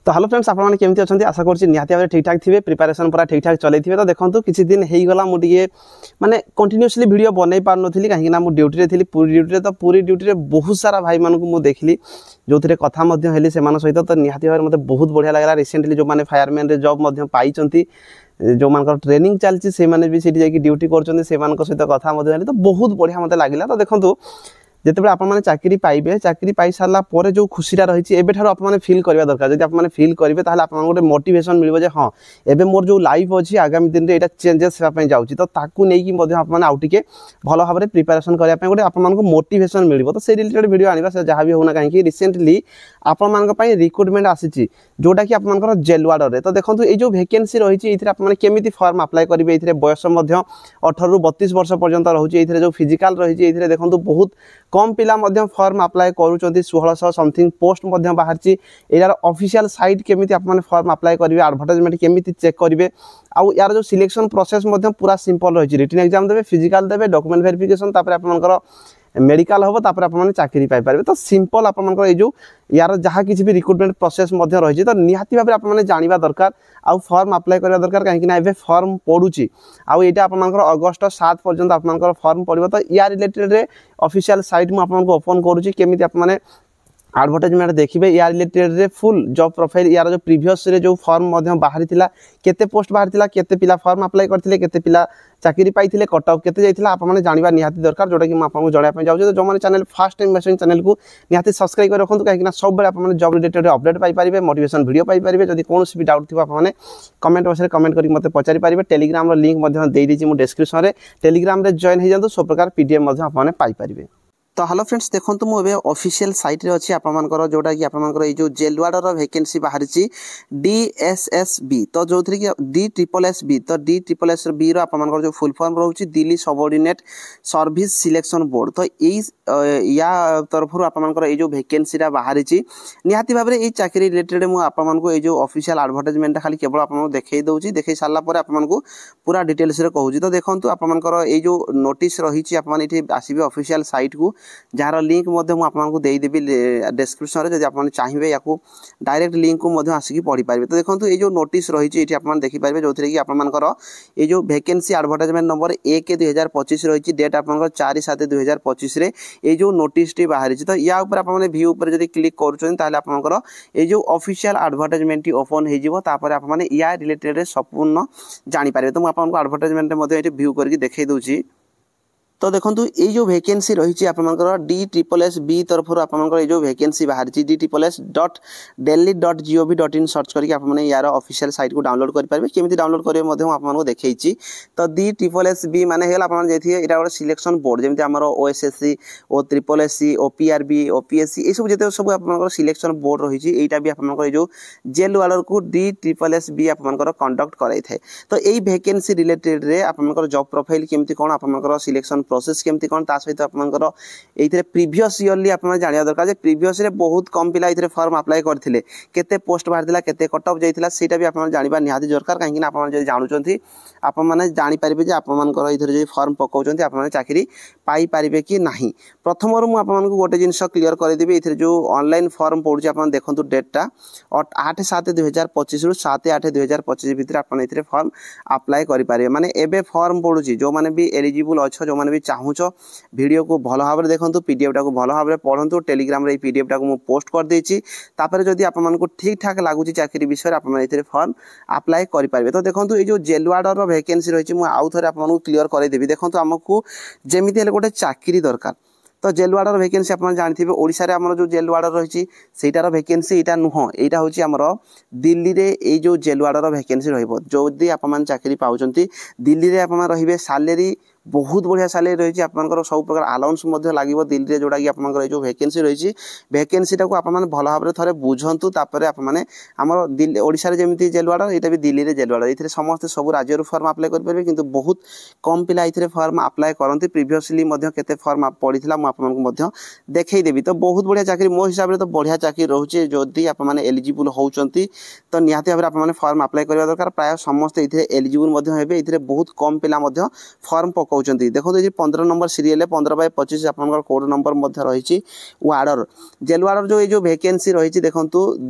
तो hello friends आपने केमती अच्छा आशा करुँच निहाती भाव ठीक ठाक थे प्रिपेरेसन पूरा ठीक ठाक चलते थे। तो देखो किसी दिन होगा मुझे माने कंटिन्यूअसली वीडियो बनई पार नी कहीं ड्यूटी थी पूरी ड्यूटी। तो पूरी ड्यूटी बहुत सारा भाई मानक मुझे देखली जो थे कथा सहित। तो निहाती भाव मतलब बहुत बढ़िया लगा रिसेंटली जो मैंने फायरमैन जॉब पाई जो मान ट्रेनिंग चलती से भी ड्यूटी कर सहित कथा तो बहुत बढ़िया मत लगे। तो देखो जिते आपने चाकरी पाइबे चाकरी पाई सारा पर जो खुशीटा रही है आपने फिल करवा दरकार। जब आपने फिल करेंगे तो आप गोटे मोटिवेशन मिले हाँ एवं मोर जो लाइफ अच्छी आगामी दिन में यहाँ चेंजेस होगापी जाऊँगी। तो ताकू नहीं आपने आउ टे भल भाव में प्रिपेरेसन करने गोटे आपको मोटिवेशन मिले। तो से रिलेटेड वीडियो आने से जहाँ भी होना कहीं रिसेंटली आपण रिक्रुटमेंट आसी जोटा कि आप जेलवाड़। तो देखो ये जो वैकेंसी रही है आपने केमी फॉर्म अप्लाई करेंगे ये बयस 18 ରୁ 32 वर्ष पर्यंत रही है। जो फिजिकाल रही है देखो बहुत कम पिला फॉर्म अप्लाई करूँ 1600 समथिंग पोस्ट बाहरी। यार ऑफिशियल साइट केमी आप फॉर्म अप्लाई करेंगे एडवर्टाइजमेंट केमी चेक करेंगे आउ यार जो सिलेक्शन प्रोसेस पूरा सिंपल रही है। रिटन एग्जाम देवे फिजिकाल देवे डॉक्यूमेंट वेरिफिकेशन आप मेडिकल हम तापर आपने चाकरी पाइपर। तो सिंपल आपंकर जो यार जहाँ किसी भी रिक्रुटमेंट प्रोसेस रही है। तो निहाती भाव आपने जानवा दरकार आउ फॉर्म अप्लाई करवा दरकार कहीं फॉर्म पड़ुची आउ यहाँ आपंकर अगस्ट 7 पर्यंत आपंकर फॉर्म पड़ो। तो या रिलेटेड ऑफिशियल साइट मुझे आपको ओपन करुँची केमी आपने एडवर्टाइजमेंट देखिए या रिलेटेड फुल जॉब प्रोफाइल यार जो प्रीवियस जो फॉर्म बाहरी केते पोस्ट बाहरी केते पिला फॉर्म अप्लाई करते केते पिला चाकरी पाई कट ऑफ केते जाइथिला आपने जानवा निहाती दरकार जोटा कि आपको जणाया जाऊँ। तो जो मैंने channel first time message channel को निहाती सब्सक्राइब कर रखुँ कहीं सब आपने job related update Piper motivation video Piper. जब कौन भी डाउट थी आपने कमेंट बॉक्स में कमेंट करके मत पचारि पारे। टेलीग्राम लिंक देदेजी डिस्क्रिप्शन में टेलीग्राम में जॉइन हो जातु सब प्रकार पीडीएफ आपने पाइपर। तो हेलो फ्रेंड्स देखो मुझे ऑफिशियल साइट रे अच्छी आपर जोटा कि आपर जो जेलवाड़ वैकेंसी बाहरी DSSB। तो जो थी कि DSSB तो DSSB रो जो फुल फॉर्म रोचे Delhi subordinate service selection board. तो या तरफ आपर जो वैकेंसी बाहरी निहाती भाव में चाकरी रिलेटेड मुझे जो ऑफिशियल एडवर्टाइजमेंट खाली केवल आपको देखई दूसरी देखई सारापर आपको पूरा डिटेल्स कहूँ। तो देखो आपर ये जो नोटिस रही आपने आसबे ऑफिशियल साइट को जार लिंक आपको देदेवी डिस्क्रिप्शन में। जब आप चाहिए या डायरेक्ट लिंक को आसिक पढ़ी पारे। तो देखो ये जो नोटिस रही है आप देखिपारे जो थी कि आपर ये जो वैकेंसी एडवर्टाइजमेंट नंबर 1/2025 रही डेट आप 4/7/2025 ये जो नोटिस बाहरी। तो या आपने व्यू पर जब क्लिक कर ये जो ऑफिशियल एडवर्टाइजमेंट ओपन होपर या रिलेटेड संपूर्ण जानीपर। तो मुझे आपको एडवर्टाइजमेंट व्यू करके देखई दूसरी। तो देखो ये जो वैकेंसी रही आपर DSSB तरफ आपर जो वैकेंसी बाहरी DSSB.delhi.gov.in सर्च करके आपने यार ऑफिशियल साइट को डाउनलोड करेंगे केमी डाउनलोड करेंगे आपको देखी। तो DSSB माने आप जाइए यहाँ गोटे सिलेक्शन बोर्ड जमी आम OSSC OSSC OPRB OPSC ये सब जिते सब आप सिलेक्शन बोर्ड रही है भी आप जो जेल वार्डर को DSSB आपर कंडक्ट कराई थाए। तो यही वैकेंसी रिलेटेड आप जॉब प्रोफाइल केमती कौन आप सिलेक्शन प्रोसेस केमती कौन सहित आपंकर ये प्रीवियस इयरली आप जानवा दरकार। प्रीवियस बहुत कम पिला ये फॉर्म अप्लाई करते केते पोस्ट बाहरी केते कट ऑफ जाइला सेटा भी आप जानवा निहाती दरकार कहीं आप जानते आपने जानीपारे आपर ये फॉर्म पकाउं आपने चाकरी पाइपर कि ना। प्रथम मुझे गोटे जिन क्लीयर करदेवी ये जो ऑनलाइन फॉर्म पड़े आप देखो डेटा 8/7/2025 ରୁ 7/8/2025 भितर आप फॉर्म अप्लाई करेंगे। माने एबे फॉर्म पड़ुची जो मैंने भी एलिजिबल अच्छा जो मैंने भी चाहूच वीडियो को भल भाव में देखो पीडीएफ टाक भल भाव में पढ़ु। टेलीग्राम रे पीडीएफ टाक मुझे पोस्ट कर देछि जदि आपको ठीक ठाक लगुच चाकरी विषय आप फॉर्म अप्लाई करेंगे। तो देखो ये जो जेलवाड़ वैकेंसी रही है आउ थे आपको क्लीयर करदेवी। देखो आमको जमी गोटे चाकरी दरकार। तो जेलवाड़ वैकेंसी आप जानते ओडिशा रे हमर जो जेलवाड़ रही सेटार वैकेंसी यहाँ नुह यहाँ हूँ आमर दिल्ली रे ये जो जेलवाड़ वैकेंसी रही आप चाकरी पाँच दिल्ली रे आप रे सालेरी बहुत बढ़िया सैलरी रही है आपंकर सब प्रकार अलाउंस लगे दिल्ली में जोटा कि आप जो वैकेंसी रही वैकेंसी टाक आप भल भाव में थे बुझंतु आपने आमर दिल्ली ओडिशा रे जमी जेलवाड़ यहाँ भी दिल्ली में जेलवाड़ ये समस्ते सब राज्य फॉर्म अप्लाई करेंगे किंतु बहुत कम पिला ये फॉर्म अप्लाई करते प्रीवियसली केते फॉर्म पड़ता मुझे देखईदेवी। तो बहुत बढ़िया चाकरी मो हिसाब से तो बढ़िया चाकरी रोचे जदि आप एलिजिबल होती तो निहाती भाव में फॉर्म अप्लाई करवा दरकार। प्राय समस्ते ये एलिजिबल होते बहुत कम पिला फॉर्म पक कहते देखो ये 15 नंबर सीरियल 15/25 आप कोड नंबर रही वार्डर जेल वार्डर जो ये वैकेंसी रही देखो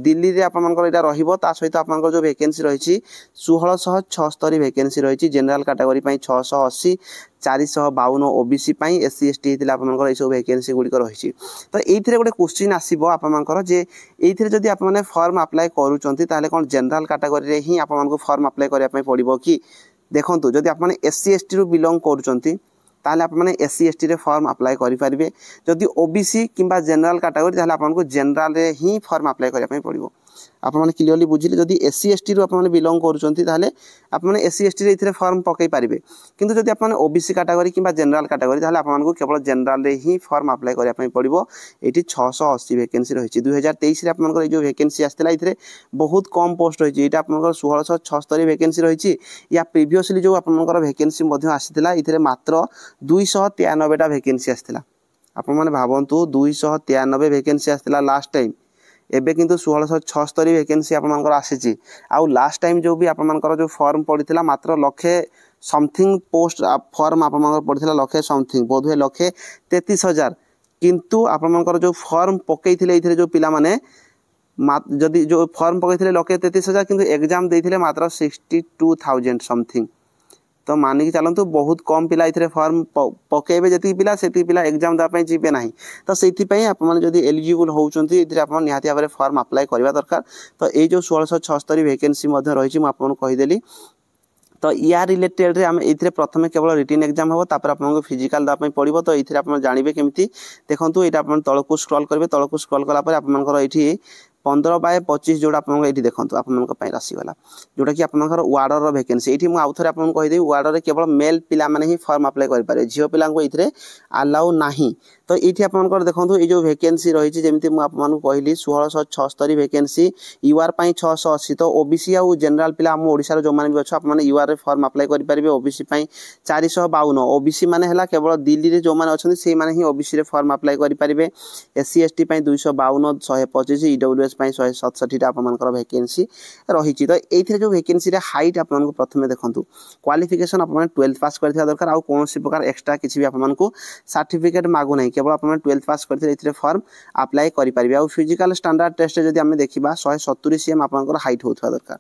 दिल्ली में आपंकर सहित आप जो वैकेंसी रही 1676 वैकेंसी रही general category 680 452 OBC SC ST होता है सब वैकेंसी गुड़िक रही तो ये गोटे क्वेश्चन आसो आपर जे ये जदि आप फॉर्म अप्लाई करुँच कौन जनरल कैटेगरी ही आपको फॉर्म अप्लाई करने पड़ो कि देखो जदि आप एससी एसटी रु बिलोंग करुँच ताले आप माने एससी एसटी रे फॉर्म अप्लाई करि परिबे जदि ओबीसी किंबा जनरल कैटेगरी ताले आपन को जनरल रे ही फॉर्म अप्लाई करिया पई पड़िबो आप माने क्लियरली बुझिले जदि एससी एसटी रु आप माने बिलोंग करूचंती ताले आप माने एससी एसटी रे इथरे फॉर्म पकई परिबे किंतु जदि आप माने ओबीसी कैटेगरी किंबा जनरल कैटेगरी ताले आप माने को केवल जनरल रे ही फॉर्म अप्लाई करिया पई पड़िबो एठी 680 वैकेंसी रहिछि 2023 रे आप माने को जो वैकेंसी आस्थिला इथरे बहुत कम पोस्ट रहिछि एटा आप माने 1676 वैकेंसी रहिछि या प्रीवियसली जो आप माने वैकेंसी मध्ये आस्थिला इथरे मात्र 293 टा वैकेंसी आस्थिला आप माने भाबंतु 293 वैकेंसी आस्थिला लास्ट टाइम एबे किंतु 1676 वैकेंसी आपनकर आसीची आउ लास्ट टाइम जो भी आपनकर जो फॉर्म पड़िथिला मात्र लक्षे समथिंग पोस्ट फॉर्म आपनकर पड़िथिला लक्षे समथिंग बोधवे लक्षे 33,000 किंतु आपनकर जो फॉर्म पकईथिले इथिरे जो पिला माने जदि जो फॉर्म पकईथिले लक्षे 33,000 किंतु एग्जाम देइथिले मात्र 62,000 समथिंग तो मानिक चलतु बहुत कम पिला इथरे फॉर्म पकेबे जति पिला सेति पिला एग्जाम दा पई जीबे नाही तो सेति पई आप माने जदि एलिजिबल होउचंती इथरे आप निहाती भाबरे फॉर्म अप्लाई करबा दरकार तो ए जो 1676 वैकेंसी मध्ये रहिछि म आपन कहि देली तो या रिलेटेड रे हम इथरे प्रथमे केवल रिटन एग्जाम हो तापर आपन फिजिकल दा पई पड़िबो तो इथरे आप जानिबे केमिति देखंतु एटा आपन तळकु स्क्रॉल करबे तळकु स्क्रॉल कला पर आपनकर एठी 15/25 जोड़ा आप देखो आप आसीगला जोटा कि आप वार्डर वैकेंसी ये मुझे आउ थे आपको कहीदेवी वार्डर केवल मेल पिला माने ही फॉर्म अप्लाई करें झील पिला ये आलाउ नहीं तो ये आप देखो ये जो वैकेंसी रही जमी मुझे कहली 1676 वैकेंसी यूआर 680 तो ओबीसी आउ जनरल पिला आम ओडिशार जो मैंने भी अच्छे आप यूआर रे फॉर्म अप्लाई करेंगे ओबीसी 452 ओबीसी माने हला केवल दिल्ली रे जो मैंने अच्छे से माने ही ओबीसी रे फॉर्म अप्लाई करेंगे एससी एसटी 252 125 ईडब्ल्यूएस 167 आपनकर वैकेंसी रही तो ये जो वैकेंसी रे हाइट आपन प्रथमे देखंतु क्वालिफिकेशन आपन 12th पास करथिया दरकार आ कोन सी प्रकार एक्स्ट्रा किछि भी आपन को सर्टिफिकेट मागु नै केवल आपन 12th पास करथिले इथरे फॉर्म अप्लाई करि परिबे आ फिजिकल स्टैंडर्ड टेस्ट जदि हम देखिबा 170 सीएम आपनकर हाइट होथवा दरकार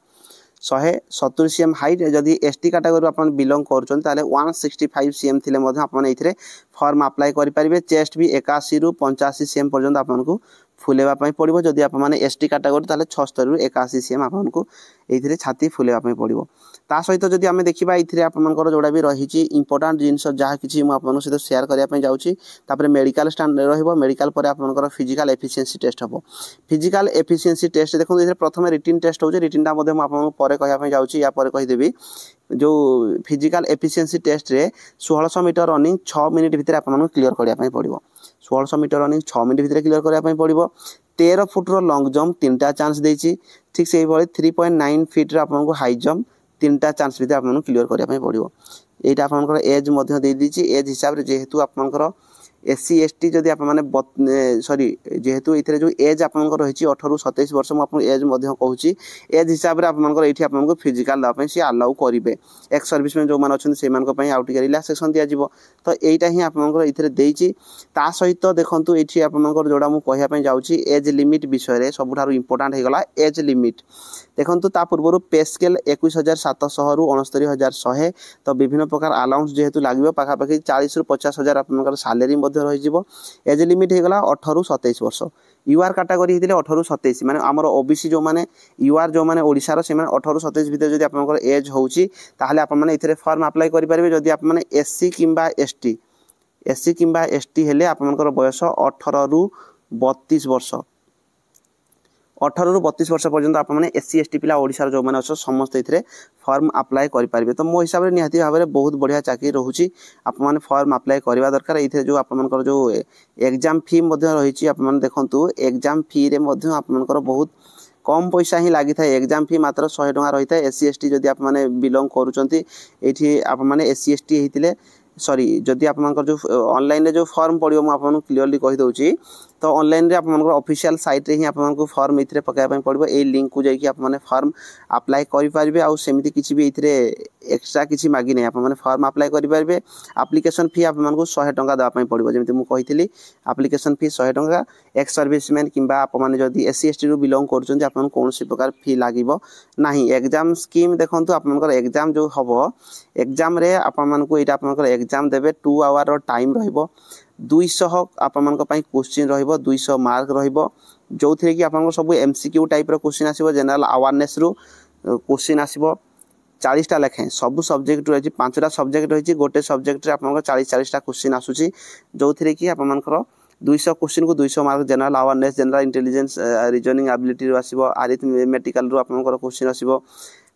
170 सीएम हाइट जदि एसटी कैटेगरी आपन बिलोंग करछन ताले 165 सीएम थिले मध्ये आपन इथरे फॉर्म अप्लाई करि परिबे चेस्ट भी 81 रु 85 सीएम पर्यंत आपन को फुलेवा पड़ो जदि आप एसटी कैटेगरी ताले 76 रु 81 सीएम आपको ये छाती फुलेवा पड़ो ता सहित जदि आम देखा ये आपर जोड़ा भी रही इंपोर्टाट जिनस जहाँ कि मुझे सहित शेयर करने जाऊँगी मेडिकल स्टैंड रेडिकल पर आपर फिजिकल एफिशिएंसी टेस्ट हम फिजिकल एफिशिएंसी टेस्ट देखो ये प्रथम रिटन टेस्ट हो रिटनटा मुझे कहना जाऊँगी या कहीदेवी जो फिजिकल एफिशिएंसी टेस्ट रे 1600 मीटर रनिंग 6 मिनिट भितर आपन क्लियर करने पड़ो 1600 मीटर रनिंग 6 मिनिट भितर क्लियर करने पड़ो 13 फुट लंग जंप 3टा चांस देछि ठीक से 3.9 फीट रे आपन को हाई जंप 3टा चांस भितर आपन क्लियर करने पड़ो एटा आपन एज मध्य दे दीछि एज हिसाब रे जेहेतु आपन एससी एसटी जदि आप माने सॉरी जेहेतु इथरे जो एज आपनकर रही 18 रु 27 वर्ष मु एज मध्य कहूँ एज हिसाब से आपनकर एठी आपनको फिजिकल दापे सी अलाउ करिवे एक्स सर्विस में जो मान अच्छे से आउ टिके रिलैक्सेशन दिया जिवो तो एटा ही आपनकर इथरे देइछि ता सहित देखंतु एठी आपनकर जोड़ा मु कहया पई जाउछि एज लिमिट विषय रे सबुठारु इंपोर्टेंट हे गला एज लिमिट देखंतु ता पूर्व पे स्केल 21,700 रु 69,100 तो विभिन्न प्रकार अलाउंस जेहेतु लागिवो पाखा पाखी 40 रु 50,000 आपनकर सैलरी एज लिमिट होगा 18 रु 27 वर्ष यूआर कैटेगरी होते 18 रु 27 माने आमर ओबीसी जो माने यूआर जो माने ओडिशार से माने 18 रु 27 भीतर जदि आपनकर एज होउची ताहले आप माने इथरे फॉर्म अप्लाई करि परिबे जदि आप माने एससी किंबा एसटी हेले आपनकर बयस 18 रु 32 वर्ष 18 रु 32 वर्ष पर्यंत आप माने एससी एसटी पिला ओडिशार जो माने अच्छे समस्त इथरे फॉर्म अप्लाई करि परिबे तो मो हिसाब रे निहाती भाबे रे बहुत बढ़िया चाकरी रहूची आप माने फॉर्म अप्लाई करबा दरकार इथरे जो आप मानकर जो एग्जाम फी मध्ये रहिची आप माने देखंतु एग्जाम फी रे मध्ये आप मानकर बहुत कम पैसा ही लगी था एग्जाम फी मात्र 100 टका रही था एससी एसटी जदि आप माने बिलोंग करूचंती एठी आप माने एससी एसटी हेतिले सॉरी जदि आप जो ऑनलाइन जो फॉर्म पड़ो मुझे क्लीयरली कही दूसरी तो ऑनलाइन रे आपन ऑफिशियल साइट रे ही आपन फॉर्म इथरे पकाय पड़ो ए लिंक को जाकि आप फॉर्म अप्लाई करेंगे आउ सेमती किसी भी इथरे एक्स्ट्रा किसी मागी नहीं आप फॉर्म अप्लाई करेंगे एप्लिकेशन फी आपको 100 टंका देवाई पड़ो जमी मुझे कही एप्लिकेशन फी 100 टंका एक्स सर्विसमैन कि आपड़ी एससी एसटी रु बिलोंग कर कौन प्रकार फी लगे ना एग्जाम स्कीम देखो आप एग्जाम जो हम एग्जाम रे आपको यहाँ एग्जाम देवे 2 आवर टाइम रहिबो 200 आपण क्वेश्चन रहिबो 200 मार्क रहिबो जो थी कि आप सब एमसीक्यू टाइप रो क्वेश्चन आसीबो जनरल अवेयरनेस रु क्वेश्चन आसीबो 40टा लेखे सब सब्जेक्ट रही 5टा सब्जेक्ट रही गोटे सब्जेक्ट आप 40-40टा क्वेश्चन आसूची जो थी कि आपर 200 क्वेश्चन को 200 mark general awareness general intelligence reasoning ability रो आसीबो अरिथमेटिकल रो आपर क्वेश्चन आसीबो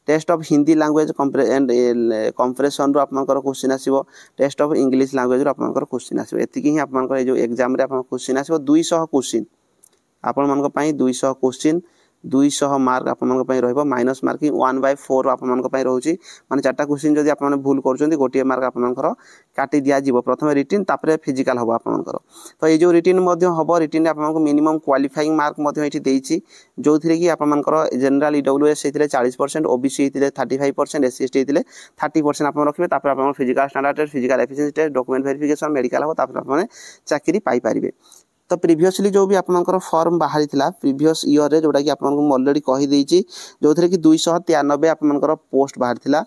test of Hindi language and comprehension रो आपर क्वेश्चन आसीबो टेस्ट ऑफ इंग्लिश लैंग्वेज रो आपर क्वेश्चन आसीबो एतिकी ही आपर जो एग्जाम रे आपर क्वेश्चन आसीबो 200 क्वेश्चन आपण मानक पई 200 क्वेश्चन 200 मार्क आपण रहिबो माइनस मार्किंग 1/4 आपण रहउची माने 4टा क्वेश्चन जदी आपण भूल करचोंती गोटे मार्क आपण काटी दिया जीवो प्रथम रिटन तापर फिजिकल हबो आपण तो ये जो रिटन मध्ये हबो रिटन रे आपण मिनिमम क्वालिफाइंग मार्क मध्ये एठी देइची जो थिरे कि आपण जनरल ईडब्ल्यूएस हेतिले 40% ओबीसी हेतिले 35% एससी एसटी हेतिले 30% आपण रखिबे तापर आपण physical standard test physical efficiency test document verification medical हबो तापर आपण चाकरी पाई परिबे तो प्रीवियसली जो भी आपनकर फॉर्म बाहरी थिला प्रीवियस ईयर रे जोटा कि आपन ऑलरेडी कहि देइची जो थरे कि 293 आपनकर पोस्ट बाहर थिला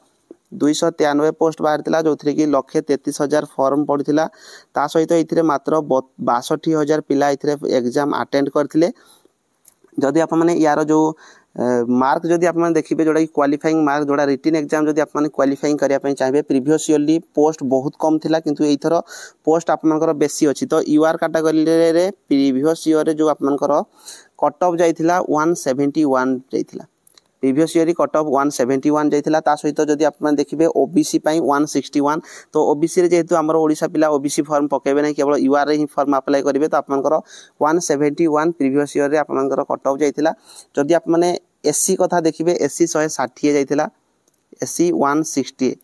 293 पोस्ट बाहर थिला जो थरे कि 1,33,000 फॉर्म पड़थिला ता सहित इथिरे मात्र 62,000 पिला इथिरे एग्जाम अटेंड करथिले जदि आप माने यार जो मार्क जदि आप देखिए जोड़ा क्वालिफाइंग मार्क जोड़ा रिटन एग्जाम जदि आप क्वालिफाइंग करने चाहिए प्रीवियस ईयरली पोस्ट बहुत कम थिला किंतु एथर पोस्ट आपनकर बेसी अछि तो यूआर कैटेगरी रे प्रीवियस ईयर रे जो आपनकर कट ऑफ जाइथिला 171 जाइथिला प्रीवियस ईयर कट ऑफ 171 जाइथिला ता सहित जदि आप देखिए ओबीसी पई 161 तो ओबीसी रे जेहेतु हमर ओडिसा पिला ओबीसी फॉर्म पकेबे नै केवल यूआर रे ही फॉर्म अप्लाई करिवे तो आपनकर 171 प्रीवियस ईयर रे आपनकर कट ऑफ जाइथिला जदि आप माने एससी कथा देखिए एससी 160 जाइथिला एससी 160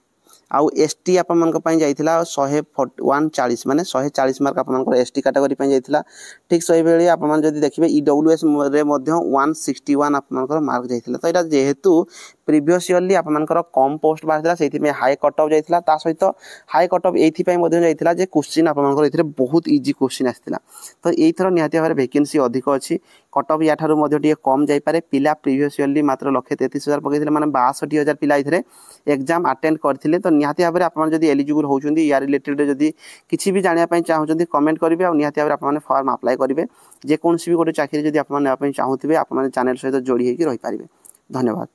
आउ एसटी आपन पई जाइथिला 140 माने 140 मार्क आपन एसटी कैटेगरी पई जाइथिला ठीक सही बेले आपन जदि देखिबे ईडब्ल्यूएस रे मध्य 161 आपन मार्क जाइथिला तो एटा जेहेतु प्रीवियस ईयरली आपन कम पोस्ट बाहरथिला सेथि में हाई कट ऑफ जाइथिला ता सहित हाई कट ऑफ एथि पई मध्य जाइथिला जे क्वेश्चन आपन एथिरे बहुत इजी क्वेश्चन आस्थिला तो एई थरो निहाती भाबे वैकेंसी अधिक अछि कट ऑफ या ठारो मध्य टिके कम जाई पारे पिला प्रीवियस ईयरली मात्र 1,33,000 पकैथिले माने 62,000 पिला इथिरे एग्जाम अटेंड करथिले तो निहाती भाबे आपन जदि एलिजिबल होउचुंदी या रिलेटेड जदि किछि भी जानिया पई चाहुचुंदी कमेंट करिवे आ निहाती भाबे आपन फॉर्म अप्लाई करिवे जे कोनसी भी गोटे चाकरी जदि आपन नेबा पई चाहुथिबे आपन चैनल सहित जोड़ी हेकि रहि पारिबे धन्यवाद।